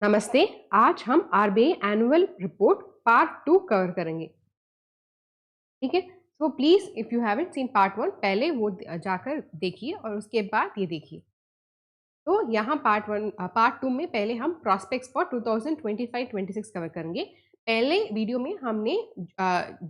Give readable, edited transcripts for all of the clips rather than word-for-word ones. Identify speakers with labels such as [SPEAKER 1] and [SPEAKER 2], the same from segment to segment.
[SPEAKER 1] नमस्ते। आज हम RBI annual report part 2 cover करेंगे। ठीक है। So please if you haven't seen part 1 पहले वो जाकर देखिए और उसके बाद ये देखिए। तो यहाँ पार्ट 2 में पहले हम प्रॉस्पेक्ट्स फॉर 2025-26 कवर करेंगे। पहले वीडियो में हमने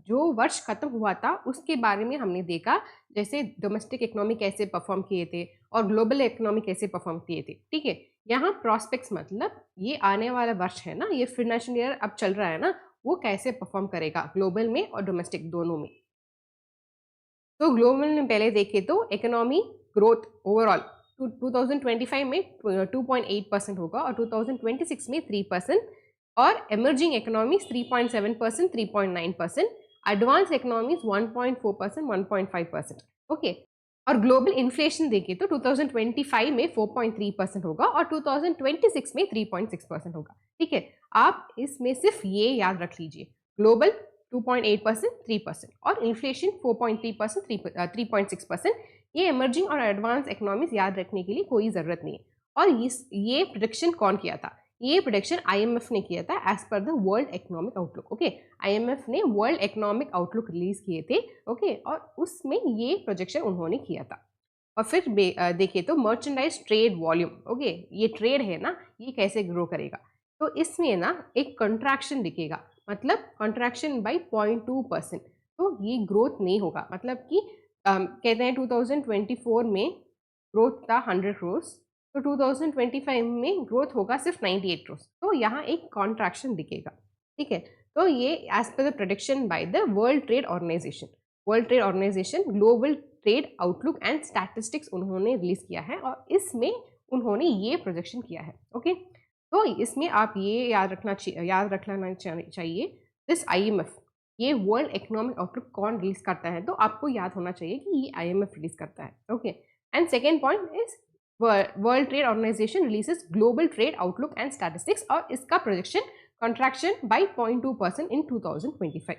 [SPEAKER 1] जो वर्ष खत्म हुआ था उसके बारे में हमने देखा, जैसे डोमेस्टिक इकोनॉमी कैसे परफॉर्म किए थे और ग्लोबल इकोनॉमी कैसे परफॉर्म किए थे। ठीक है। यहाँ प्रॉस्पेक्ट्स मतलब ये आने वाला वर्ष है ना, ये फाइनेंशियल ईयर अब चल रहा है ना, वो कैसे परफॉर्म करेगा ग्लोबल में और डोमेस्टिक दोनों में। तो ग्लोबल में पहले देखें तो इकोनॉमी ग्रोथ ओवरऑल 2025 में 2.8% होगा और 2026 में 3%, और emerging economies 3.7%, 3.9%, advance economies 1.4%, 1.5%। Okay. और ग्लोबल इन्फ्लेशन देखें तो 2025 में 4.3% होगा और 2026 में 3.6% होगा। ठीक है। आप इसमें सिर्फ ये याद रख लीजिए, ग्लोबल 2.8%, 3% और इन्फ्लेशन 4.3%, 3.6%। ये इमर्जिंग और एडवांस इकोनॉमीज याद रखने के लिए कोई ज़रूरत नहीं है। और ये प्रोडिक्शन कौन किया था? ये प्रोडिक्शन आईएमएफ ने किया था as per the world economic outlook. Okay. IMF ने वर्ल्ड इकोनॉमिक आउटलुक रिलीज किए थे। ओके। और उसमें ये प्रोजेक्शन उन्होंने किया था। और फिर देखिए तो मर्चेंडाइज ट्रेड वॉल्यूम। ओके। ये ट्रेड है ना, ये कैसे ग्रो करेगा? तो इसमें ना एक कंट्रैक्शन दिखेगा, मतलब कंट्रैक्शन बाई 0.2%। तो ये ग्रोथ नहीं होगा, मतलब कि कहते हैं 2024 में ग्रोथ था 100 क्रोर्स, तो 2025 में ग्रोथ होगा सिर्फ 98 क्रोर्स। तो यहाँ एक कॉन्ट्रैक्शन दिखेगा। ठीक है। तो ये as per the production by the world trade organization. World trade organization global trade outlook and statistics उन्होंने रिलीज किया है और इसमें उन्होंने ये प्रोजेक्शन किया है। ओके। तो इसमें आप ये याद रखना चाहिए, दिस आईएमएफ, ये वर्ल्ड इकोनॉमिक आउटलुक कौन रिलीज करता है, तो आपको याद होना चाहिए कि ये आईएमएफ रिलीज करता है। Okay. And second point is world trade organization releases global trade outlook and statistics और इसका projection contraction by 0.2% in 2025।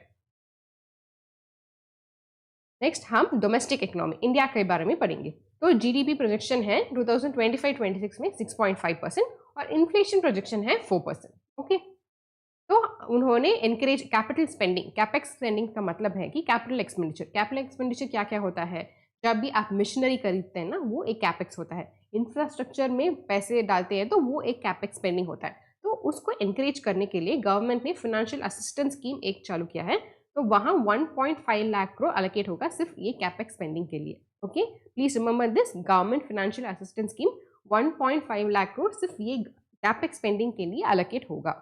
[SPEAKER 1] Next हम डोमेस्टिक इकोनॉमी इंडिया के बारे में पढ़ेंगे। तो जीडीपी प्रोजेक्शन है 2025-26 में 6.5% और इन्फ्लेशन प्रोजेक्शन है 4%। ओके। तो उन्होंने encourage capital spending. Capex spending का मतलब है कि कैपिटल एक्सपेंडिचर। कैपिटल एक्सपेंडिचर क्या क्या होता है? जब भी आप मशीनरी खरीदते हैं ना, वो एक कैपेक्स होता है। इंफ्रास्ट्रक्चर में पैसे डालते हैं तो वो एक कैपेक्स स्पेंडिंग होता है। तो उसको एनकरेज करने के लिए गवर्नमेंट ने फाइनेंशियल असिस्टेंस स्कीम एक चालू किया है। तो वहाँ 1.5 लाख करोड़ अलोकेट होगा सिर्फ ये कैपेक्स स्पेंडिंग के लिए। Okay. Please remember this, government financial assistance scheme 1.5 lakh crore सिर्फ ये कैपेक्स स्पेंडिंग के लिए अलोकेट होगा।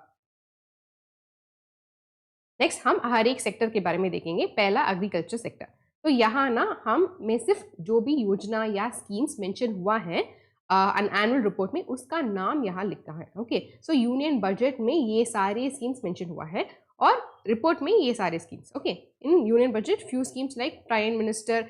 [SPEAKER 1] नेक्स्ट हम हर एक सेक्टर के बारे में देखेंगे। पहला एग्रीकल्चर सेक्टर। तो यहाँ ना हम में सिर्फ जो भी योजना या स्कीम्स मेंशन हुआ है एनुअल रिपोर्ट में, उसका नाम यहाँ लिखा है। ओके। सो यूनियन बजट में ये सारे स्कीम्स मेंशन हुआ है और रिपोर्ट में ये सारे schemes. Okay. In union budget few schemes like prime minister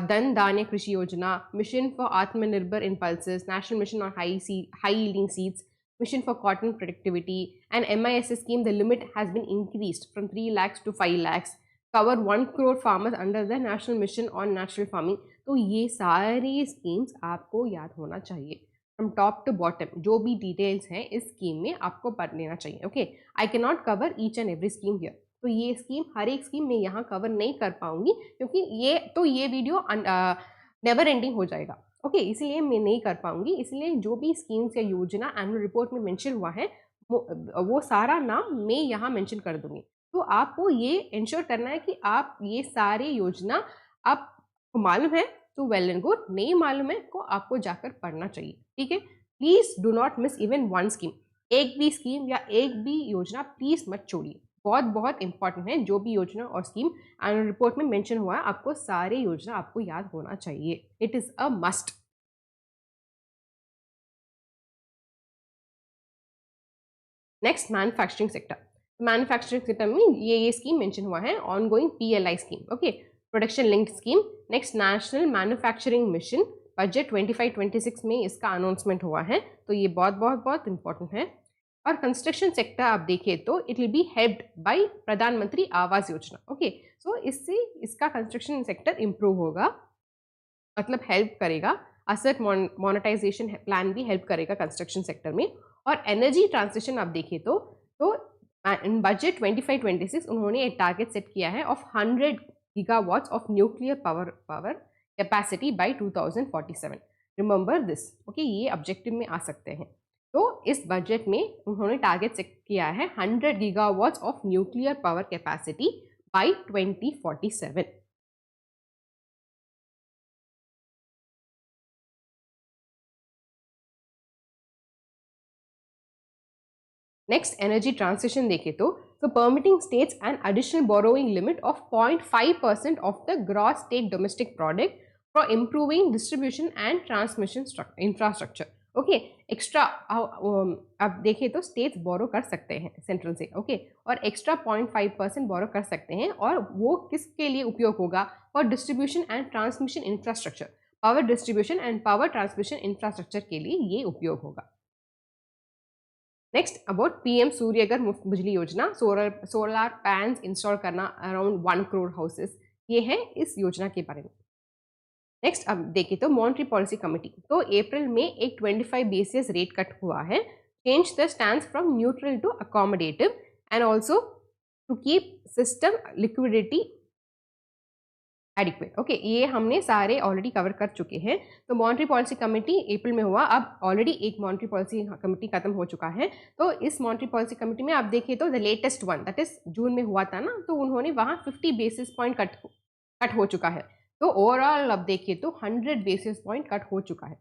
[SPEAKER 1] धन धान्य कृषि योजना, मिशन फॉर आत्मनिर्भर impulses, national mission on high yielding seeds, Mission for Cotton Productivity, and MIS scheme, the limit has been increased from 3 lakhs to 5 lakhs, cover 1 crore farmers under the National Mission on Natural Farming। तो ये सारी schemes आपको याद होना चाहिए from top to bottom. जो भी details हैं इस स्कीम में आपको पढ़ लेना चाहिए। Okay. I can not cover each and every scheme here. तो ये स्कीम, हर एक स्कीम मैं यहाँ कवर नहीं कर पाऊंगी क्योंकि ये वीडियो नेवर एंडिंग हो जाएगा। ओके। इसलिए मैं नहीं कर पाऊंगी। इसलिए जो भी स्कीम्स या योजना एनुअल रिपोर्ट में मेंशन हुआ है वो सारा नाम मैं यहाँ मेंशन कर दूंगी। तो आपको ये इंश्योर करना है कि आप ये सारे योजना आपको मालूम है तो वेल एंड गुड, नहीं मालूम है तो आपको जाकर पढ़ना चाहिए। ठीक है। Please do not miss even one scheme. एक भी स्कीम या एक भी योजना प्लीज मत छोड़िए। बहुत बहुत इंपॉर्टेंट है। जो भी योजना और स्कीम एनुअल रिपोर्ट में मेंशन हुआ है, आपको सारे योजना आपको याद होना चाहिए। It is a must. Next manufacturing sector. Manufacturing sector में ये स्कीम मेंशन हुआ है, on going PLI scheme. Okay. Production link scheme. Next national manufacturing mission budget 25-26 में इसका अनाउंसमेंट हुआ है। तो ये बहुत बहुत बहुत इंपॉर्टेंट है। और कंस्ट्रक्शन सेक्टर आप देखें तो it will be helped bye प्रधानमंत्री आवास योजना। ओके। सो इससे इसका कंस्ट्रक्शन सेक्टर इंप्रूव होगा, मतलब हेल्प करेगा। असेट मोनेटाइजेशन प्लान भी हेल्प करेगा कंस्ट्रक्शन सेक्टर में। और एनर्जी ट्रांसिशन आप देखिए तो इन बजट 25-26 उन्होंने एक टारगेट सेट किया है of 100 gigawatts of nuclear power capacity by 2047। Remember this, okay, ये ऑब्जेक्टिव में आ सकते हैं। तो इस बजट में उन्होंने टारगेट सेट किया है 100 gigawatts of nuclear power capacity by 2047। Next energy transition देखें तो permitting states an additional borrowing limit of 0.5% of the gross state domestic product for improving distribution and transmission infrastructure. Okay, extra अब देखिए तो states बोरो कर सकते हैं central से, okay, और एक्स्ट्रा 0.5% बोरो कर सकते हैं, और वो किसके लिए उपयोग होगा? For distribution and transmission infrastructure, power distribution and power transmission infrastructure के लिए ये उपयोग होगा। नेक्स्ट अबाउट पीएम सूर्यघर मुफ्त बिजली योजना, सोलर पैनल्स इंस्टॉल करना अराउंड 1 करोड़ हाउसेस, ये है इस योजना के बारे में। नेक्स्ट अब देखिए तो मॉनेटरी पॉलिसी कमेटी, तो अप्रैल में एक 25 बेसिस रेट कट हुआ है, change the stand from neutral to accommodative and also to keep system liquidity adequate. Okay, ये हमने सारे ऑलरेडी कवर कर चुके हैं। तो मॉनेटरी पॉलिसी कमेटी अप्रैल में हुआ, अब ऑलरेडी एक मॉनेटरी पॉलिसी कमेटी खत्म हो चुका है। तो इस मॉनेटरी पॉलिसी कमेटी में आप देखिए तो the latest one that is जून में हुआ था ना, तो उन्होंने वहाँ 50 बेसिस पॉइंट कट हो चुका है। तो ओवरऑल अब देखिए तो 100 बेसिस पॉइंट कट हो चुका है।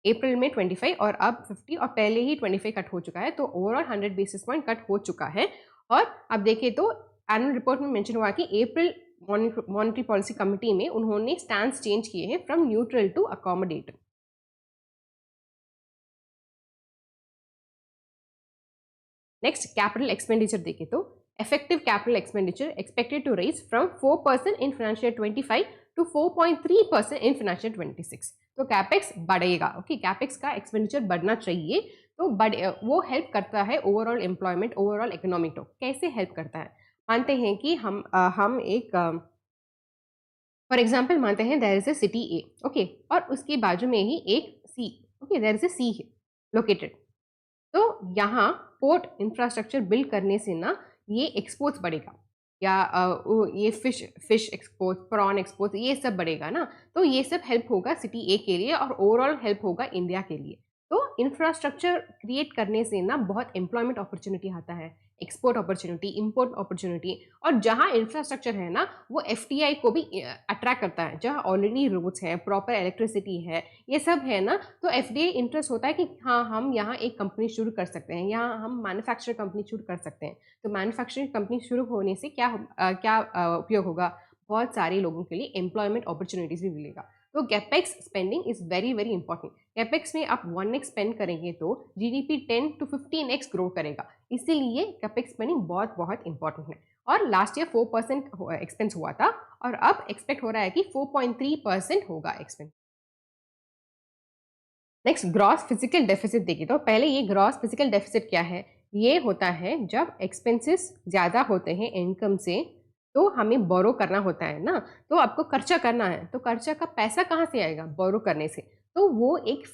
[SPEAKER 1] अप्रैल में 25 और अब 50, और पहले ही 25 कट हो चुका है, तो ओवरऑल 100 बेसिस पॉइंट कट हो चुका है। और अब देखिए तो एनुअल रिपोर्ट में मेंशन हुआ कि अप्रैल मॉनेटरी पॉलिसी कमेटी में उन्होंने स्टैंड्स चेंज किए हैं from neutral to accommodative. Next capital expenditure देखें तो effective capital expenditure expected to rise from 4% in financial year 25 to 4.3% in financial year 26। तो कैपेक्स बढ़ेगा, ओके, कैपेक्स का एक्सपेंडिचर बढ़ना चाहिए। तो वो हेल्प करता है ओवरऑल एम्प्लॉयमेंट, ओवरऑल इकोनॉमिक को। कैसे हेल्प करता है? मानते हैं कि हम एक फॉर एग्जाम्पल मानते हैं there is a city A, okay, और उसके बाजू में ही एक C, okay, there is a C है लोकेटेड। तो यहाँ पोर्ट इंफ्रास्ट्रक्चर बिल्ड करने से ना ये एक्सपोर्ट्स बढ़ेगा, या ये फिश एक्सपोर्ट, प्रॉन एक्सपोर्ट, ये सब बढ़ेगा ना। तो ये सब हेल्प होगा सिटी ए के लिए, और ओवरऑल हेल्प होगा इंडिया के लिए। तो इंफ्रास्ट्रक्चर क्रिएट करने से ना बहुत एम्प्लॉयमेंट अपॉर्चुनिटी आता है, एक्सपोर्ट अपॉर्चुनिटी, इंपोर्ट अपॉर्चुनिटी। और जहाँ इंफ्रास्ट्रक्चर है ना, वो एफटीआई को भी अट्रैक्ट करता है। जहाँ ऑलरेडी रोड्स हैं, प्रॉपर इलेक्ट्रिसिटी है, ये सब है ना, तो एफडीआई इंटरेस्ट होता है कि हाँ, हम यहाँ एक कंपनी शुरू कर सकते हैं, यहाँ हम मैन्युफैक्चर कंपनी शुरू कर सकते हैं। तो मैन्युफैक्चरिंग कंपनी शुरू होने से क्या उपयोग होगा? बहुत सारे लोगों के लिए एम्प्लॉयमेंट अपॉर्चुनिटीज भी मिलेगा। तो capex spending is very very important. Capex में आप 1x स्पेंड करेंगे तो जीडीपी 10 to 15x ग्रो करेगा, इसीलिए कैपेक्स स्पेंडिंग बहुत बहुत इंपॉर्टेंट है। और लास्ट ईयर 4% एक्सपेंस हुआ था, और अब एक्सपेक्ट हो रहा है कि 4.3% होगा expense. Next gross physical deficit देखिए तो पहले ये ग्रॉस फिजिकल डेफिसिट क्या है? ये होता है जब एक्सपेंसेस ज़्यादा होते हैं इनकम से, तो हमें बोरो करना होता है ना, तो आपको खर्चा करना है, तो खर्चा का पैसा कहाँ से आएगा? बोरो करने से। तो वो एक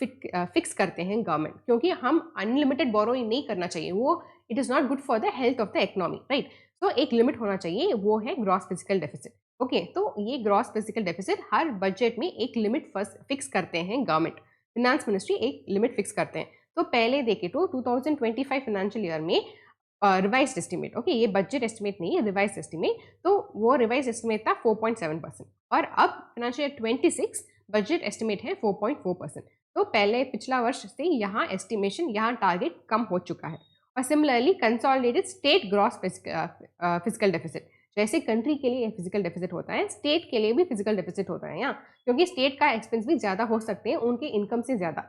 [SPEAKER 1] फिक्स करते हैं गवर्नमेंट, क्योंकि हम अनलिमिटेड बोरोइंग नहीं करना चाहिए, वो it is not good for the health of the economy, right. तो एक लिमिट होना चाहिए, वो है ग्रॉस फिजिकल डेफिसिट। ओके, तो ये ग्रॉस फिजिकल डेफिसिट हर बजट में एक लिमिट फिक्स करते हैं गवर्नमेंट, फिनांस मिनिस्ट्री एक लिमिट फिक्स करते हैं। तो पहले देखे तो 2025 फाइनेंशियल ईयर में रिवाइज एस्टिमेट, ओके, ये बजट एस्टिमेट नहीं है, रिवाइज एस्टिमेट, तो वो रिवाइज एस्टिमेट था 4.7%, और अब फाइनेंशियल ईयर 26 बजट एस्टिमेट है 4.4%। तो पहले पिछला वर्ष से यहाँ एस्टिमेशन, यहाँ टारगेट कम हो चुका है। और similarly consolidated state gross physical deficit, जैसे कंट्री के लिए फिजिकल डेफिसिट होता है, स्टेट के लिए भी फिजिकल डेफिसिट होता है यहाँ, क्योंकि स्टेट का एक्सपेंस भी ज़्यादा हो सकते हैं उनके इनकम से ज़्यादा,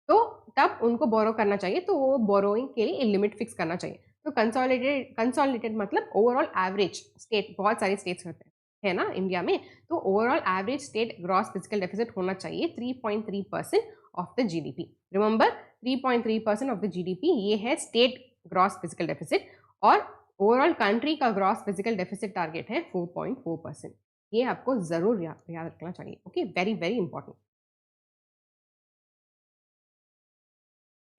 [SPEAKER 1] तो तब उनको बोरो करना चाहिए, तो वो बोरोइंग के लिए लिमिट फिक्स करना चाहिए। तो कंसोलिडेटेड मतलब ओवरऑल एवरेज स्टेट, बहुत सारे स्टेट्स होते हैं है ना इंडिया में, तो overall average state gross physical deficit होना चाहिए 3.3% of the GDP. Remember 3.3% of the GDP, ये है स्टेट ग्रॉस फिजिकल डेफिसिट, और ओवरऑल कंट्री का ग्रॉस फिजिकल डेफिसिट टारगेट है 4.4%। ये आपको जरूर याद रखना चाहिए, okay, very very important.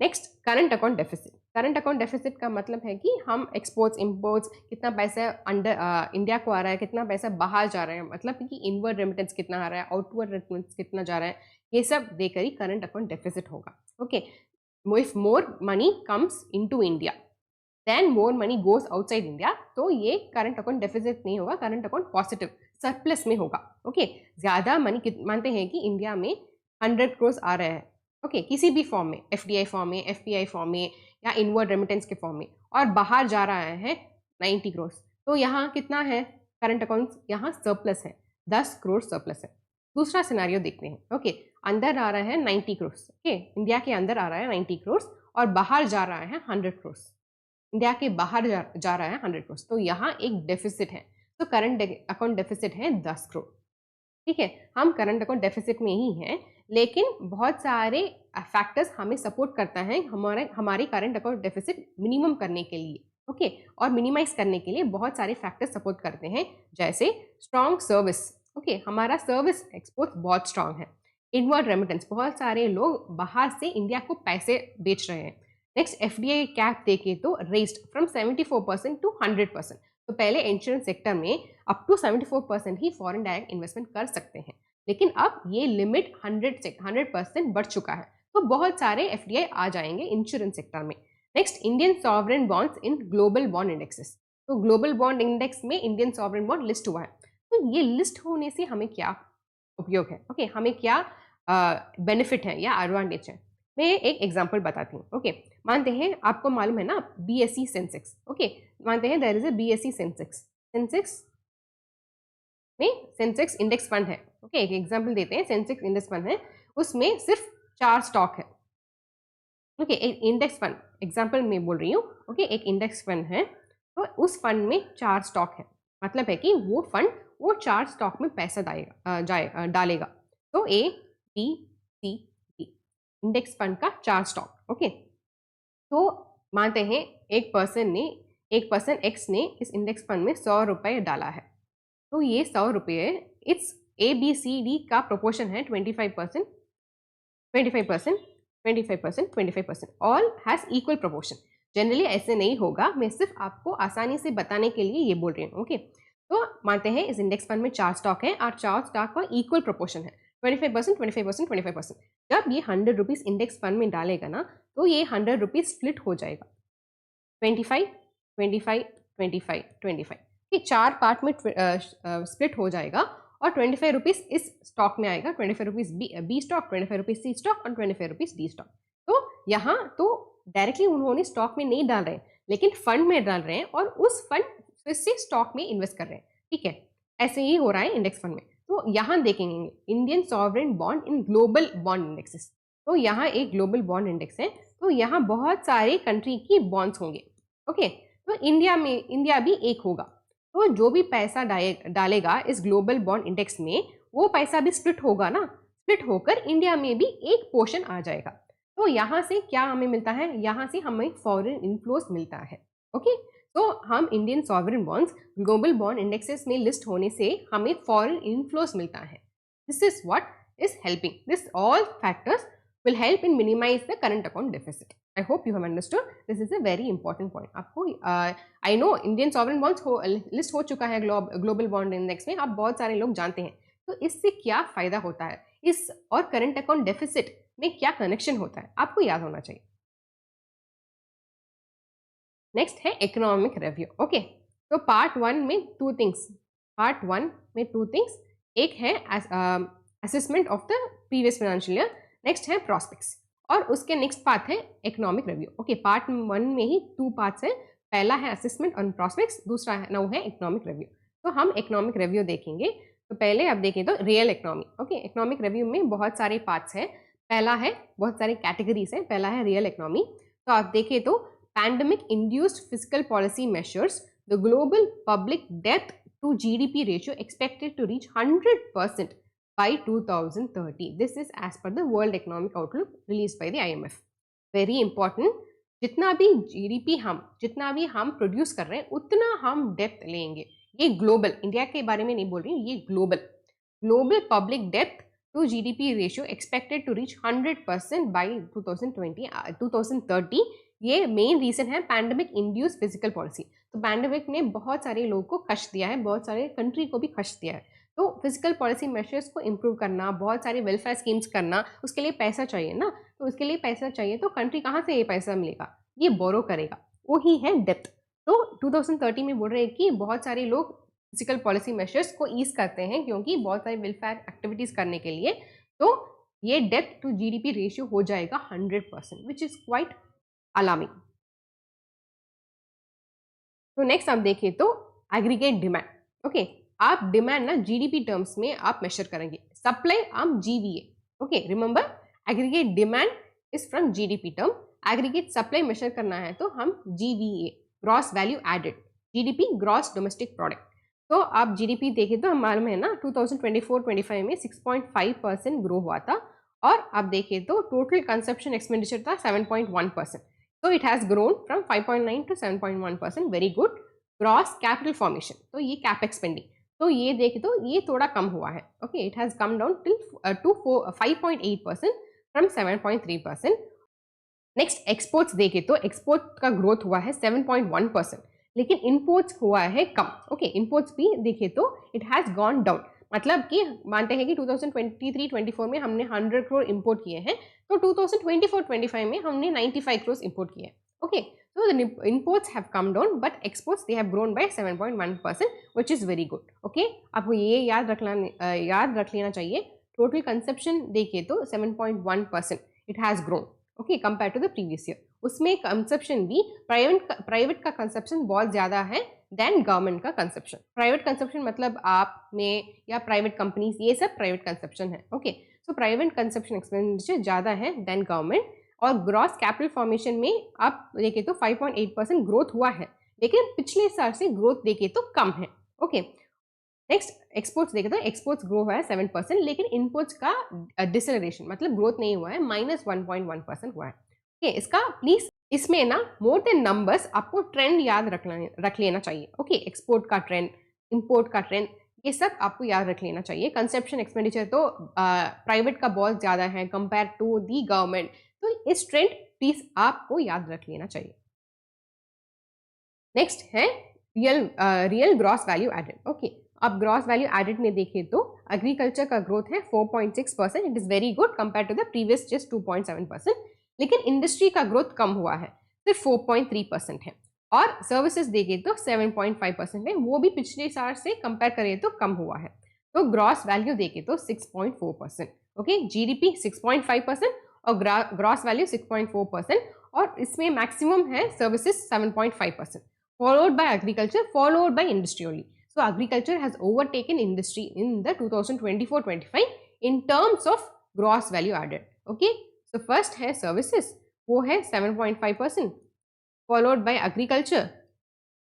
[SPEAKER 1] Next current account deficit, current account deficit का मतलब है कि हम एक्सपोर्ट्स इम्पोर्ट्स कितना पैसा अंडर इंडिया को आ रहा है, कितना पैसा बाहर जा रहा है, मतलब कि इनवर्ड रेमिटेंस कितना आ रहा है, आउटवर्ड रेमिटेंस कितना जा रहा है, ये सब देकर ही करंट अकाउंट डेफिसिट होगा। Okay, if more money comes into India then more money goes outside India, तो ये करंट अकाउंट डेफिसिट नहीं होगा, करंट अकाउंट पॉजिटिव सरप्लस में होगा। ओके, ज्यादा मनी मानते हैं कि इंडिया में 100 करोड़ आ रहा है, ओके, किसी भी फॉर्म में, एफडीआई फॉर्म में, एफपीआई फॉर्म में, या इनवर्ड रेमिटेंस के फॉर्म में, और बाहर जा रहा है 90 करोड़, तो यहाँ कितना है करंट अकाउंट, यहाँ सरप्लस है, 10 करोड़ सरप्लस है। दूसरा सिनारियो देखते हैं। ओके, अंदर आ रहा है 90 करोड़, ओके, इंडिया के अंदर आ रहा है 90 करोड़ और बाहर जा रहा है 100 करोड़, इंडिया के बाहर जा रहा है 100 करोड़, तो यहाँ एक डेफिसिट है, तो करंट अकाउंट डेफिसिट है 10 करोड़। ठीक है, हम करंट अकाउंट डेफिसिट में ही हैं, लेकिन बहुत सारे फैक्टर्स हमें सपोर्ट करता है हमारे करंट अकाउंट डेफिसिट मिनिमम करने के लिए। ओके, और मिनिमाइज करने के लिए बहुत सारे फैक्टर्स सपोर्ट करते हैं, जैसे स्ट्रॉन्ग सर्विस। ओके, हमारा सर्विस एक्सपोर्ट बहुत स्ट्रांग है। इनवर्ड रेमिटेंस, बहुत सारे लोग बाहर से इंडिया को पैसे बेच रहे हैं। नेक्स्ट, एफडीआई कैप देखे तो रेस्ड फ्रॉम 74% टू 100%, तो पहले इंश्योरेंस सेक्टर में अप टू 74% ही फॉरेन डायरेक्ट इन्वेस्टमेंट कर सकते हैं, लेकिन अब ये लिमिट 100% बढ़ चुका है, तो बहुत सारे एफडीआई आ जाएंगे इंश्योरेंस सेक्टर में। Next, Indian sovereign bonds in global bond indexes, तो ग्लोबल बॉन्ड इंडेक्स में इंडियन सॉवरेन बॉन्ड लिस्ट हुआ है, तो ये लिस्ट होने से हमें क्या उपयोग है, ओके, हमें क्या बेनिफिट है या एडवांटेज है। मैं एक एग्जांपल बताती हूँ। ओके, मानते हैं आपको मालूम है ना बीएसई सेंसेक्स, ओके, मानते हैं there is a BSE Sensex, Sensex में सेंसेक्स इंडेक्स फंड है। ओके, एक एग्जांपल देते हैं, सेंसेक्स इंडेक्स फंड है, उसमें सिर्फ 4 स्टॉक है। ओके, एक इंडेक्स फंड एग्जांपल में बोल रही हूँ। ओके, एक इंडेक्स फंड है, तो उस फंड में 4 स्टॉक है, मतलब है कि वो फंड वो 4 स्टॉक में पैसा डालेगा, तो A B C D, index fund का 4 स्टॉक। ओके, तो मानते हैं एक पर्सन एक्स ने इस इंडेक्स फंड में 100 रुपए डाला है, तो ये 100 रुपये it's A B C D का प्रोपोर्शन है 25%, 25%, 25%, 25%, all has equal proportion. Generally ऐसे नहीं होगा, मैं सिर्फ आपको आसानी से बताने के लिए ये बोल रही हूँ। ओके, तो मानते हैं इस इंडेक्स फंड में 4 स्टॉक है और 4 स्टॉक का इक्वल प्रोपोर्शन है 25%, 25%, 25%। जब ये 100 रुपीज़ इंडेक्स फंड में डालेगा ना, तो ये 100 रुपीज़ स्प्लिट हो जाएगा 25, 25, 25, 25, ये 4 पार्ट में स्प्लिट हो जाएगा, और 25 रुपीज़ इस स्टॉक में आएगा, 25 रुपीज़ बी स्टॉक, 25 रुपीज़ सी स्टॉक और 25 रुपीज़ डी स्टॉक। तो यहाँ तो डायरेक्टली उन्होंने स्टॉक में नहीं डाल रहे हैं, लेकिन फंड में डाल रहे हैं और उस फंड से स्टॉक में इन्वेस्ट कर रहे हैं। ठीक है, ऐसे ही हो रहा है इंडेक्स फंड में। तो यहाँ देखेंगे Indian sovereign bond in global bond indexes, तो यहाँ एक ग्लोबल बॉन्ड इंडेक्स है, तो यहाँ बहुत सारे कंट्री की बॉन्ड्स होंगे। ओके, तो इंडिया भी एक होगा, तो जो भी पैसा डालेगा इस ग्लोबल बॉन्ड इंडेक्स में, वो पैसा भी स्प्लिट होगा ना, स्प्लिट होकर इंडिया में भी एक पोर्शन आ जाएगा। तो यहाँ से क्या हमें मिलता है, यहाँ से हमें फॉरेन इनफ्लोस मिलता है। ओके, तो हम Indian sovereign bonds global bond indexes में लिस्ट होने से हमें फॉरेन इनफ्लोस मिलता है। This is what is helping. This all factors will help in minimize the current account deficit. I hope you have understood. This is a very important point. आपको I know Indian sovereign bonds list हो चुका है global bond index में, आप बहुत सारे लोग जानते हैं। तो इससे क्या फायदा होता है, इस और करंट अकाउंट डेफिसिट में क्या कनेक्शन होता है, आपको याद होना चाहिए। नेक्स्ट है इकोनॉमिक रिव्यू। ओके, तो पार्ट 1 में टू थिंग्स, एक है assessment of the previous financial year, next है प्रॉस्पेक्ट्स, और उसके नेक्स्ट पार्ट है इकोनॉमिक रिव्यू। ओके, पार्ट 1 में ही 2 पार्ट्स हैं, पहला है असेसमेंट ऑन प्रॉस्पेक्ट्स, दूसरा है नाउ है इकोनॉमिक रिव्यू। तो हम इकोनॉमिक रिव्यू देखेंगे। तो पहले आप देखें तो real economy. Okay, economic review में बहुत सारे पार्ट्स हैं, पहला है बहुत सारे कैटेगरीज हैं, पहला है रियल इकोनॉमी। तो आप देखें तो pandemic induced fiscal policy measures, the global public debt to GDP ratio expected to reach 100% by 2030. This is as per the World Economic Outlook released by the IMF. Very important. जितना भी हम produce कर रहे हैं उतना हम depth लेंगे। ये ग्लोबल, इंडिया के बारे में नहीं बोल रही हूँ, ये global public depth to GDP ratio expected to reach 100% by 2030। ये मेन रीजन है पैंडेमिक इंड्यूस फिजिकल पॉलिसी। तो पैंडेमिक ने बहुत सारे लोगों को कष्ट दिया है, बहुत सारे कंट्री को भी कष्ट दिया है। तो फिजिकल पॉलिसी मेजर्स को इम्प्रूव करना, बहुत सारे वेलफेयर स्कीम्स करना, उसके लिए पैसा चाहिए ना। तो उसके लिए पैसा चाहिए तो कंट्री कहाँ से ये पैसा मिलेगा, ये बोरो करेगा, वो ही है डेप्थ। तो 2030 में बोल रहे हैं कि बहुत सारे लोग फिजिकल पॉलिसी मेजर्स को ईज करते हैं क्योंकि बहुत सारे वेलफेयर एक्टिविटीज करने के लिए। तो ये डेप्थ टू जीडीपी रेशियो हो जाएगा 100%, विच इज क्वाइट अलार्मिंग। तो नेक्स्ट आप देखिए तो एग्रीगेट डिमांड। ओके, आप डिमांड ना जीडीपी टर्म्स में आप मेजर करेंगे, सप्लाई आप GVA. Okay, remember aggregate demand is from GDP term, aggregate supply measure करना है तो हम GVA, gross value added, GDP gross domestic product. तो आप जीडीपी देखें तो हम मालूम है ना 2024-25 में 6.5% ग्रो हुआ था, और आप देखें तो टोटल कंजप्शन एक्सपेंडिचर था 7.1%। So it has grown from 5.9 to 7.1%, very good. Gross capital formation, तो ये कैपेक्स स्पेंडिंग, तो ये देखे तो ये थोड़ा कम हुआ है। Okay, it has come down till two 5.8% from 7.3%। Next exports देखे तो एक्सपोर्ट का ग्रोथ हुआ है 7.1%, लेकिन इम्पोर्ट्स हुआ है कम। ओके, इम्पोर्ट्स भी देखे तो इट हैज गॉन डाउन, मतलब कि मानते हैं कि 2023-24 में हमने 100 करोड़ इंपोर्ट किए हैं, तो 2024-25 में हमने 95 करोड़ इंपोर्ट किए हैं। Okay, so the imports have come down but exports they have grown by 7.1%, which is very good. Okay, आपको ये याद रख लेना चाहिए। टोटल कंजप्शन देखिए तो 7.1% it has grown, okay, compare to the previous year. उसमें कंजप्शन भी प्राइवेट का कंजप्शन बहुत ज़्यादा है देन गवर्नमेंट का कंजप्शन। प्राइवेट कंजप्शन मतलब आप में या प्राइवेट कंपनीज, ये सब प्राइवेट कंजप्शन है। Okay, so private consumption expenditure ज़्यादा है देन गवर्नमेंट। और ग्रॉस कैपिटल फॉर्मेशन में आप देखें तो 5.8% ग्रोथ हुआ है, लेकिन पिछले साल से ग्रोथ देखें तो कम है। ओके, नेक्स्ट एक्सपोर्ट्स देखें तो एक्सपोर्ट्स ग्रो हुआ है 7%, लेकिन इनपुट्स का डिसलरेशन मतलब ग्रोथ नहीं हुआ है, -1.1% हुआ है। ओके, इसका प्लीज इसमें ना मोर देन नंबर्स आपको ट्रेंड याद रख लेना चाहिए। ओके, एक्सपोर्ट का ट्रेंड, इंपोर्ट का ट्रेंड, ये सब आपको याद रख लेना चाहिए। कंजप्शन एक्सपेंडिचर तो प्राइवेट का बहुत ज़्यादा है कंपेयर टू दी गवर्नमेंट, तो इस ट्रेंड प्लीज आपको याद रख लेना चाहिए। नेक्स्ट है real gross value added. Okay, अब ग्रॉस वैल्यू एडेड में देखें तो एग्रीकल्चर का ग्रोथ है 4.6%, it is very good compare to the previous just 2.7%, लेकिन इंडस्ट्री का ग्रोथ कम हुआ है, सिर्फ 4.3% है। और सर्विसेज देखें तो 7.5% है, वो भी पिछले साल से कंपेयर करें तो कम हुआ है। तो ग्रॉस वैल्यू देखें तो 6.4%, ओके, जीडीपी 6.5% और ग्रॉस वैल्यू 6.4%, और इसमें मैक्सिमम है services 7.5%, followed by agriculture, followed by industry only. So agriculture has overtaken industry in the 2024-25 in terms of gross value added. Okay, so first है services, वो है 7.5%, followed by agriculture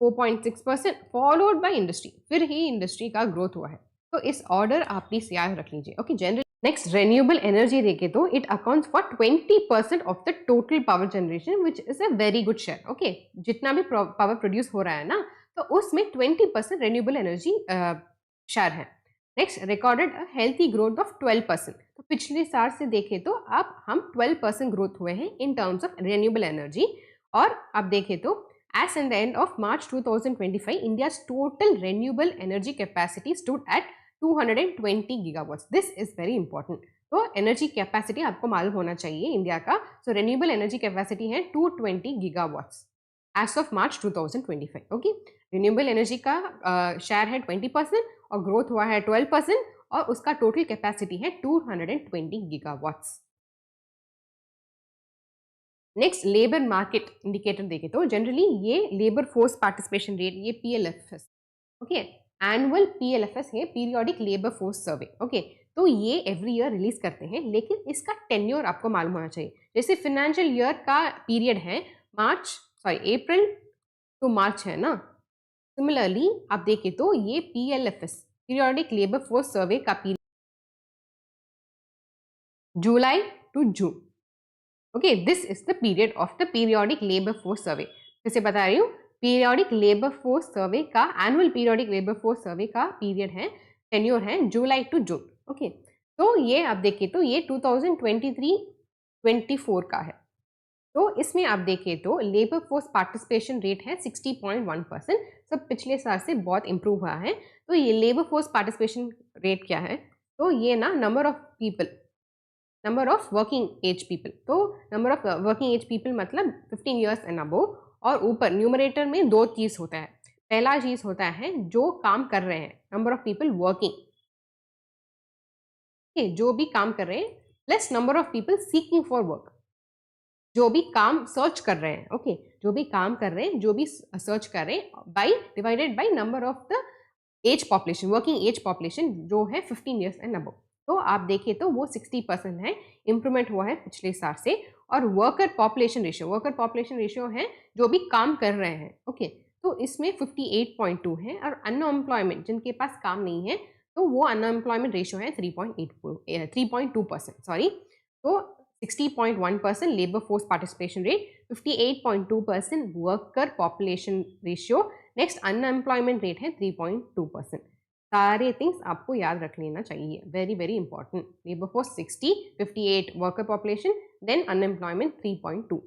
[SPEAKER 1] 4.6%, followed by industry, फिर ही industry का growth हुआ है। तो इस order आप प्लीज याद रख लीजिए। Okay, general next renewable energy देखे तो it accounts for 20% of the total power generation, which is a very good share. Okay, जितना भी पावर प्रोड्यूस हो रहा है ना, तो उसमें 20% रेन्यूएबल एनर्जी शेयर है। Next recorded a healthy growth of 12%, तो पिछले साल से देखें तो अब हम 12% ग्रोथ हुए हैं in terms of renewable energy. और अब देखें तो as in the end of March 2025, India's total renewable energy capacity stood at 220 gigawatts. This is very important. तो एनर्जी कैपेसिटी आपको मालूम होना चाहिए इंडिया का। सो रेन्यूएबल एनर्जी कैपेसिटी है 220 gigawatts as of March 2025। Okay, renewable energy का share है 20% और ग्रोथ हुआ है 12%, और उसका टोटल कैपेसिटी है 220 gigawatts. Next labour market indicator देखे तो जनरली ये लेबर फोर्स पार्टिसिपेशन रेट, ये पीएलएफएस, ओके, एनुअल पीएलएफएस है, पीरियोडिक लेबर फोर्स सर्वे। ओके, तो ये एवरी ईयर रिलीज करते हैं, लेकिन इसका टेन्योर आपको मालूम होना चाहिए। जैसे फाइनेंशियल ईयर का पीरियड है अप्रैल टू मार्च है ना, सिमिलरली आप देखें तो ये PLFS, periodic labour force survey का period July to June. Okay, this is the period of the periodic labour force survey. जैसे बता रही हूँ, पीरियोडिक लेबर फोर्स सर्वे का, annual periodic labour force survey का पीरियड है, टेन्योर है जुलाई to June. Okay, तो ये आप देखिए तो ये 2023-24 का है। तो इसमें आप देखें तो लेबर फोर्स पार्टिसिपेशन रेट है 60.1%, सब पिछले साल से बहुत इंप्रूव हुआ है। तो ये लेबर फोर्स पार्टिसिपेशन रेट क्या है, तो ये ना number of people, number of working age people, तो number of working age people मतलब 15 ईयर्स एंड अबोव, और ऊपर न्यूमरेटर में दो चीज होता है। पहला चीज होता है जो काम कर रहे हैं, नंबर ऑफ पीपल वर्किंग, जो भी काम कर रहे हैं, plus number of people seeking for work, जो भी काम सर्च कर रहे हैं, ओके, जो भी काम कर रहे हैं, जो भी सर्च कर रहे हैं, by divided by number of the age population, working age population जो है 15 ईयर्स एंड अबव। तो आप देखें तो वो 60% है, इंप्रूवमेंट हुआ है पिछले साल से। और वर्कर पॉपुलेशन रेशियो है जो भी काम कर रहे हैं, ओके, तो इसमें 58.2 है। और अनएम्प्लॉयमेंट, जिनके पास काम नहीं है, तो वो अनएम्प्लॉयमेंट रेशियो है 3.2%, सॉरी। तो 60.1% labour force participation rate, 58.2% worker population ratio, next unemployment rate है 3.2%। सारे थिंग्स आपको याद रख लेना चाहिए, very very important. Labour force 60, 58 worker population, then unemployment 3.2।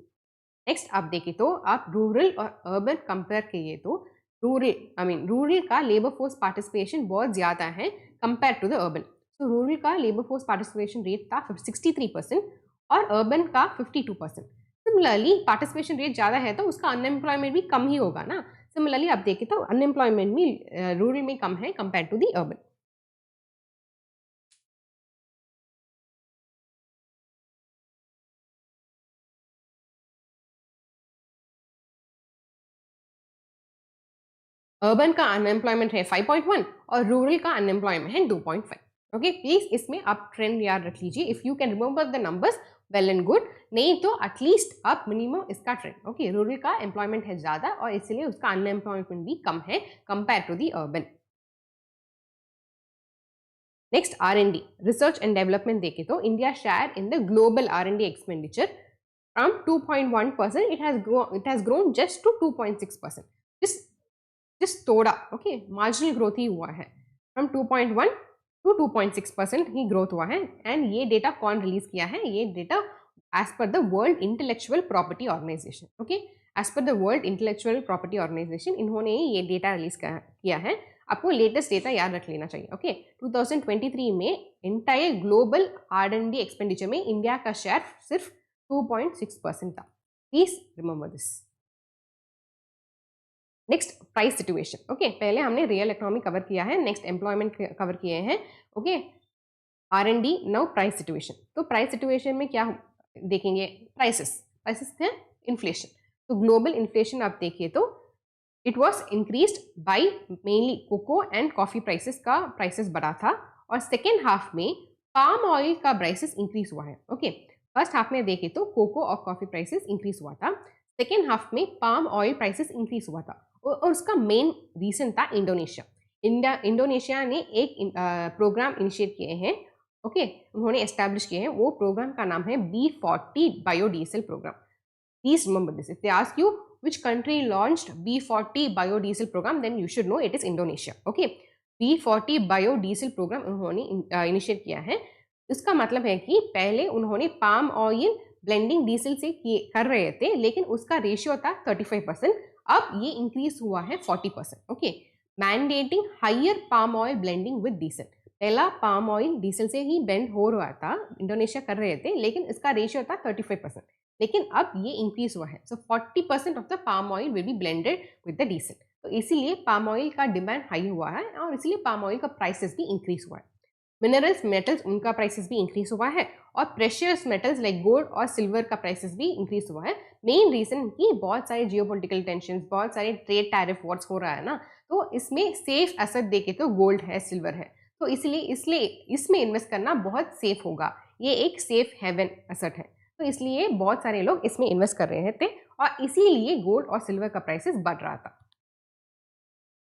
[SPEAKER 1] Next आप देखें तो आप रूरल और अर्बन कंपेयर किए तो रूरल का लेबर फोर्स पार्टिसिपेशन बहुत ज़्यादा है कंपेयर टू द अर्बन। तो रूरल का लेबर फोर्स पार्टिसिपेशन रेट था 63% और अर्बन का 52%। सिमिलरली पार्टिसिपेशन रेट ज़्यादा है तो उसका अनएम्प्लॉयमेंट भी कम ही होगा ना। सिमिलरली आप देखें तो अनएम्प्लॉयमेंट भी रूरल में कम है compare to the urban. Urban का अनएम्प्लॉयमेंट है 5.1 और रूरल का अनएम्प्लॉयमेंट है 2.5। ओके, प्लीज इसमें आप ट्रेंड याद रख लीजिए। If you can remember the numbers well and good, नहीं तो एटलीस्ट आप मिनिमम इसका ट्रेंड। ओके, रूरल का एम्प्लॉयमेंट है ज्यादा और इसलिए उसका अनएम्प्लॉयमेंट भी कम है compare to the urban. Next R&D, research and development देखे तो India share in the global R&D expenditure from 2.1% it has grown just to 2.6%, जिस थोड़ा, ओके, मार्जिनल ग्रोथ ही हुआ है। फ्रॉम 2.1 टू 2.6% ही ग्रोथ हुआ है। एंड ये डेटा कौन रिलीज किया है, ये data as per the world intellectual property organization. Okay, as per the world intellectual property organization इन्होंने ये डेटा रिलीज किया है। आपको लेटेस्ट डेटा याद रख लेना चाहिए। ओके, 2023 में इंटायर ग्लोबल R&D एक्सपेंडिचर में इंडिया का शेयर सिर्फ 2.6% था। Please remember this. Next price situation. Okay, पहले हमने रियल इकोनॉमी कवर किया है, नेक्स्ट एम्प्लॉयमेंट कवर किए हैं। Okay, R&D, now price situation. तो प्राइस सिचुएशन में क्या देखेंगे, प्राइसेस है इन्फ्लेशन। तो ग्लोबल इन्फ्लेशन आप देखिए तो it was increased by mainly cocoa and coffee prices का प्राइसेस बढ़ा था। और सेकेंड हाफ में पाम ऑयल का प्राइसेस इंक्रीज हुआ है। ओके, फर्स्ट हाफ में देखे तो कोको और कॉफी प्राइसेस इंक्रीज हुआ था, सेकेंड हाफ में पाम ऑयल प्राइसेस इंक्रीज हुआ था। और उसका मेन रीजन था इंडोनेशिया ने एक प्रोग्राम इनिशिएट किए हैं। ओके, उन्होंने एस्टैब्लिश किए हैं, वो प्रोग्राम का नाम है B40 biodiesel program. Please remember this, if they ask you which country launched B40 biodiesel program, then you should know it is Indonesia. Okay, B40 biodiesel program उन्होंने इनिशिएट किया है। इसका मतलब है कि पहले उन्होंने पाम ऑयल ब्लेंडिंग डीजल से कर रहे थे, लेकिन उसका रेशियो था 35%, अब ये इंक्रीज हुआ है 40%। Okay, mandating higher palm oil blending with diesel. पहला पाम ऑयल डीजल से ही ब्लेंड हो रहा था, इंडोनेशिया कर रहे थे, लेकिन इसका रेशियो था 35%, लेकिन अब ये इंक्रीज हुआ है। सो 40% of the palm oil will be blended with the diesel. तो इसीलिए पाम ऑयल का डिमांड हाई हुआ है और इसीलिए पाम ऑयल का प्राइसेस भी इंक्रीज हुआ है। मिनरल्स मेटल्स उनका प्राइसेस भी इंक्रीज हुआ है और प्रेशियस मेटल्स लाइक गोल्ड और सिल्वर का प्राइसेस भी इंक्रीज हुआ है। मेन रीजन कि बहुत सारे जियोपॉलिटिकल टेंशन, बहुत सारे ट्रेड टैरिफ वॉर्स हो रहा है ना, तो इसमें सेफ एसेट देखे तो गोल्ड है, सिल्वर है, तो इसलिए इसमें इन्वेस्ट करना बहुत सेफ होगा। ये एक सेफ हेवन एसेट है, तो इसलिए बहुत सारे लोग इसमें इन्वेस्ट कर रहे थे और इसीलिए गोल्ड और सिल्वर का प्राइसेस बढ़ रहा था।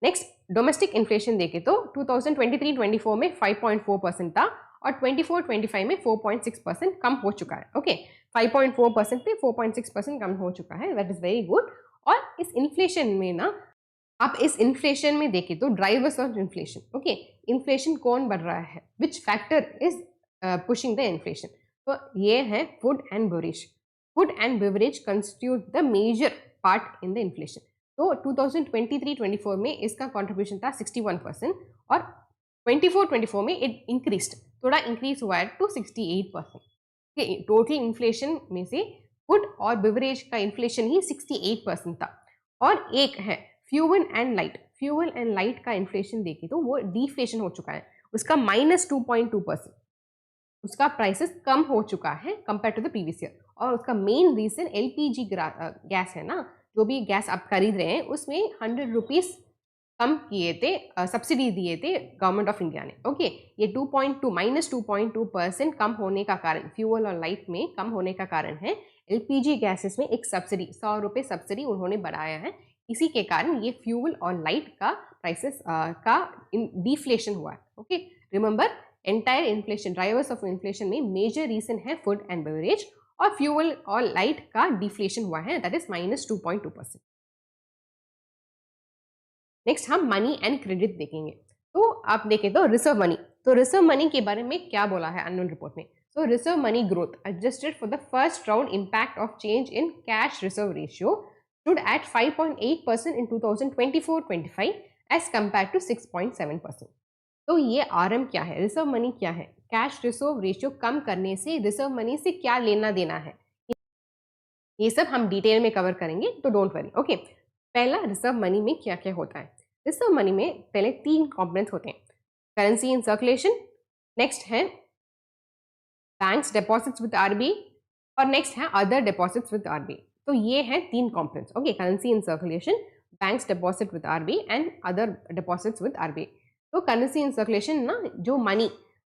[SPEAKER 1] नेक्स्ट डोमेस्टिक इन्फ्लेशन देखे तो 2023-24 में 5.4% था और 24-25 में 4.6% कम हो चुका है। ओके, 5.4% पे 4.6% कम हो चुका है, दैट इज वेरी गुड। और इस इन्फ्लेशन में ना, आप इस इन्फ्लेशन में देखें तो drivers of inflation. Okay, inflation कौन बढ़ रहा है, which factor is pushing the inflation, तो ये है food and beverage. Food and beverage constitute the major part in the inflation. तो 2023-24 में इसका कंट्रीब्यूशन था 61% और 24-24 में इट इंक्रीज, थोड़ा इंक्रीज हुआ है टू 68%। टोटल इन्फ्लेशन में से फूड और बेवरेज का इन्फ्लेशन ही 68% था। और एक है fuel and light, fuel and light का इन्फ्लेशन देखें तो वो डिफ्लेशन हो चुका है, उसका -2.2%, उसका प्राइसेस कम हो चुका है compare to the previous year. और उसका मेन रीजन एलपीजी गैस है ना, जो भी गैस आप खरीद रहे हैं उसमें 100 रुपीज कम किए थे, सब्सिडी दिए थे गवर्नमेंट ऑफ इंडिया ने। ओके, ये -2.2% कम होने का कारण, फ्यूल और लाइट में कम होने का कारण है एलपीजी गैसेस में एक सब्सिडी, 100 रुपये सब्सिडी उन्होंने बढ़ाया है, इसी के कारण ये फ्यूल और लाइट का प्राइसेस का डिफ्लेशन हुआ है। Okay, remember entire inflation, drivers of inflation में मेजर रीजन है फूड एंड बेवरेज, और फ्यूल और लाइट का डिफ्लेशन हुआ है, दैट इज -2.2%। नेक्स्ट हम मनी एंड क्रेडिट देखेंगे। तो आप देखें तो रिजर्व मनी, तो रिजर्व मनी के बारे में क्या बोला है एनुअल रिपोर्ट में। So reserve money growth adjusted for the first round impact of change in cash reserve ratio stood at 5.8% in 2024-25 as compared to 6.7%. तो ये RM क्या है, रिजर्व मनी क्या है, कैश रिजर्व रेशियो कम करने से रिजर्व मनी से क्या लेना देना है, ये सब हम डिटेल में कवर करेंगे, तो डोंट वरी। ओके, पहला रिजर्व मनी में क्या क्या होता है। रिजर्व मनी में पहले 3 कंपोनेंट्स होते हैं, करेंसी इन सर्कुलेशन, नेक्स्ट है बैंक्स डिपॉजिट्स विद आरबीआई, और नेक्स्ट है अदर डिपॉजिट्स विद आरबीआई। तो ये हैं 3 components. Okay, currency in circulation, banks deposit with RBI and other deposits with RBI. तो करेंसी इन सर्कुलेशन ना, जो मनी,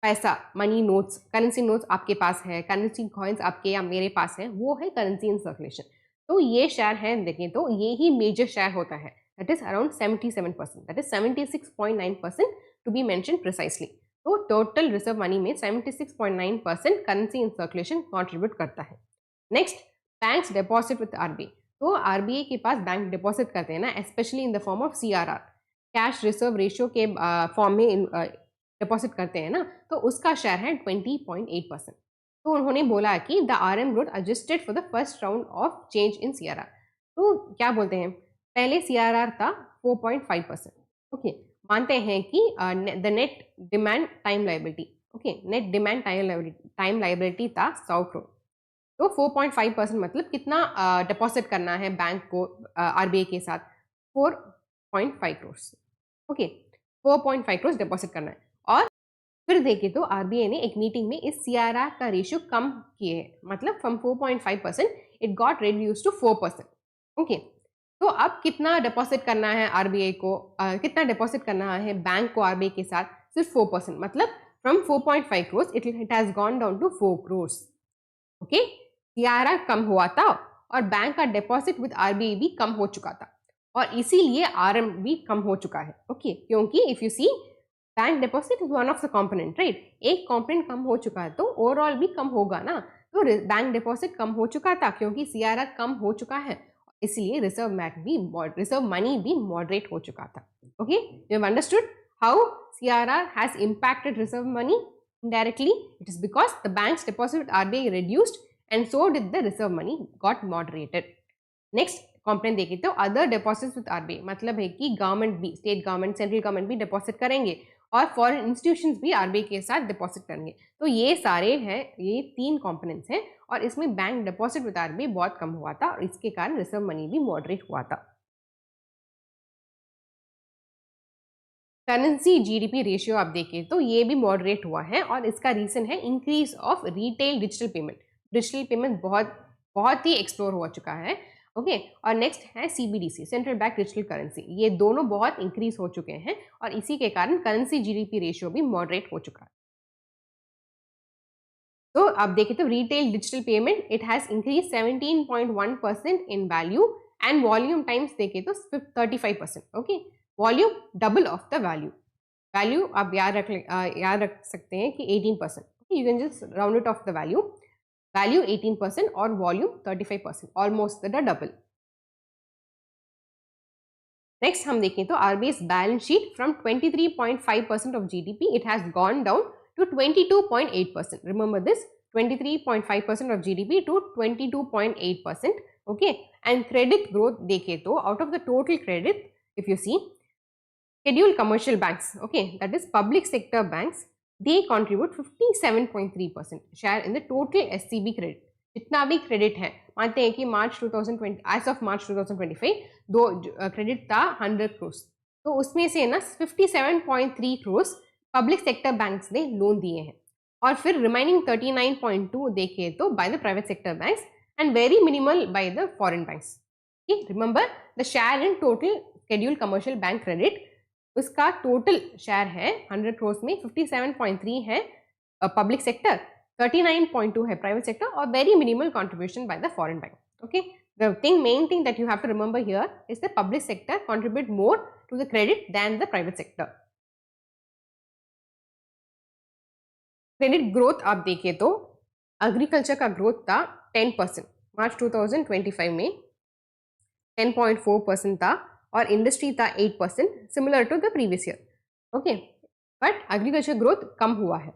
[SPEAKER 1] पैसा, मनी नोट्स, करेंसी नोट्स आपके पास है, करेंसी कॉइन्स आपके या मेरे पास है, वो है करेंसी इन सर्कुलेशन। तो ये शेयर है, देखें तो ये ही मेजर शेयर होता है, that is around 77%, that is 76.9% to be mention precisely. तो टोटल रिजर्व मनी में 76.9% करेंसी इन सर्कुलेशन कंट्रीब्यूट करता है। Next, banks deposit with RBI. तो आरबीआई के पास बैंक डिपॉजिट करते हैं ना, specially in the form of CRR, cash reserve ratio के फॉर्म में डिपॉजिट करते हैं ना, तो उसका शेयर है 20.8%। तो उन्होंने बोला कि the RM growth adjusted for the first round of change in CRR. तो क्या बोलते हैं, पहले सीआरआर था 4.5%। ओके, मानते हैं कि the net demand time liability, okay, net demand time liability था 100 करोड़। तो 4.5% मतलब कितना डिपॉजिट करना है बैंक को आरबीआई के साथ, 4.5 करोड़। ओके, 4.5 करोड़ डिपॉजिट करना है। और फिर देखें तो आरबीआई ने एक मीटिंग में इस सीआरआर का रेशियो कम किए है, मतलब from 4.5% it got reduce to 4%। Okay, तो अब कितना डिपॉजिट करना है आरबीआई को, कितना डिपॉजिट करना है बैंक को आरबीआई के साथ, सिर्फ 4%, मतलब from 4.5 crore it has gone down to 4 crore. Okay, CRR कम हुआ था और बैंक का डिपॉजिट विद आरबीआई भी कम हो चुका था, और इसीलिए आरएम भी कम हो चुका है। ओके, क्योंकि if you see bank deposit is one of the component, right, एक कंपोनेंट कम हो चुका है तो ओवरऑल भी कम होगा ना। तो बैंक डिपॉजिट कम हो चुका था क्योंकि सीआरआर कम हो चुका है, इसलिए रिजर्व मनी भी मॉडरेट हो चुका था। Okay, you have understood how CRR has impacted reserve money indirectly. It is because the bank's deposit with RBI reduced and so did the reserve money got moderated. Next complaint देखें तो other deposits with RBI, मतलब है कि government भी, state government, central government भी deposit करेंगे और foreign institutions भी आरबीआई के साथ डिपॉजिट करेंगे। तो ये सारे हैं, ये 3 कंपोनेंट्स हैं, और इसमें बैंक डिपॉजिट विद आरबीआई बहुत कम हुआ था और इसके कारण रिजर्व मनी भी मॉडरेट हुआ था। करेंसी जीडीपी रेशियो आप देखें तो ये भी मॉडरेट हुआ है, और इसका रीजन है increase of retail digital payment. Digital payment बहुत ही एक्सप्लोर हो चुका है। ओके, और नेक्स्ट है CBDC, central bank digital currency, ये दोनों बहुत इंक्रीज हो चुके हैं और इसी के कारण करेंसी जीडीपी रेशियो भी मॉडरेट हो चुका है। तो आप देखें तो retail digital payment it has increase 17.1% in value and volume times देखें तो 35%। Okay, volume double of the value, value आप याद रख सकते हैं कि 18%। You can just round it of the value 18% और volume 35%, almost the double. Next हम देखें तो RBI balance sheet from 23.5% of GDP it has gone down to 22.8%. Remember this, 23.5% of GDP to 22.8%. Okay, and credit growth देखें तो out of the total credit, if you see, scheduled commercial banks, okay, that is public sector banks, they contribute 57.3% share in the total SCB credit. जितना भी credit है, मानते हैं कि मार्च 2020 as of March 2025 दो credit था 100 करोड़, तो उसमें से ना 57.3 करोड़ पब्लिक सेक्टर बैंक्स ने लोन दिए हैं, और फिर रिमाइनिंग 39.2 देखे तो by the private sector banks and very minimal by the foreign banks. Remember the share in total scheduled commercial bank credit, उसका टोटल शेयर है 100 करोड़ में 57.3 है पब्लिक सेक्टर, 39.2 है प्राइवेट सेक्टर, और very minimal contribution by the foreign bank. Okay, the main thing that you have to remember here is the public sector contribute more to the credit than the private sector. Credit growth आप देखें तो agriculture का growth था 10%, मार्च 2025 में 10.4% था, और industry था 8%, similar to the previous year. Okay, but agriculture growth कम हुआ है.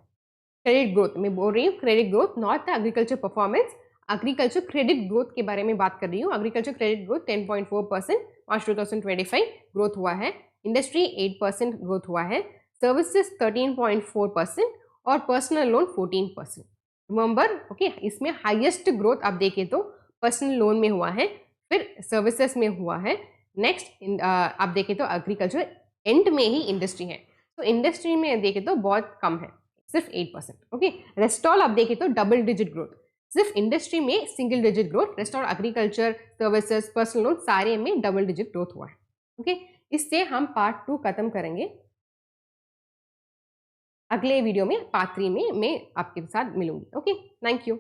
[SPEAKER 1] क्रेडिट ग्रोथ मैं बोल रही हूँ, credit growth, not the agriculture performance. Agriculture credit growth के बारे में बात कर रही हूँ. Agriculture credit growth 10.4% March 2025 growth हुआ है, इंडस्ट्री 8% ग्रोथ हुआ है, सर्विसेज 13.4% और पर्सनल लोन 14%. रिमेंबर, ओके, इसमें हाईएस्ट ग्रोथ आप देखें तो पर्सनल लोन में हुआ है, फिर सर्विसेज में हुआ है, नेक्स्ट आप देखें तो एग्रीकल्चर, एंड में ही इंडस्ट्री है. तो इंडस्ट्री में देखें तो बहुत कम है, सिर्फ 8%. ओके, रेस्ट ऑल आप देखें तो डबल डिजिट ग्रोथ, सिर्फ इंडस्ट्री में single digit growth, rest all agriculture, services, personal loan सारे में डबल डिजिट ग्रोथ हुआ है. ओके, इससे हम पार्ट 2 खत्म करेंगे. अगले वीडियो में पार्ट 3 में मैं आपके साथ मिलूंगी. Okay, thank you.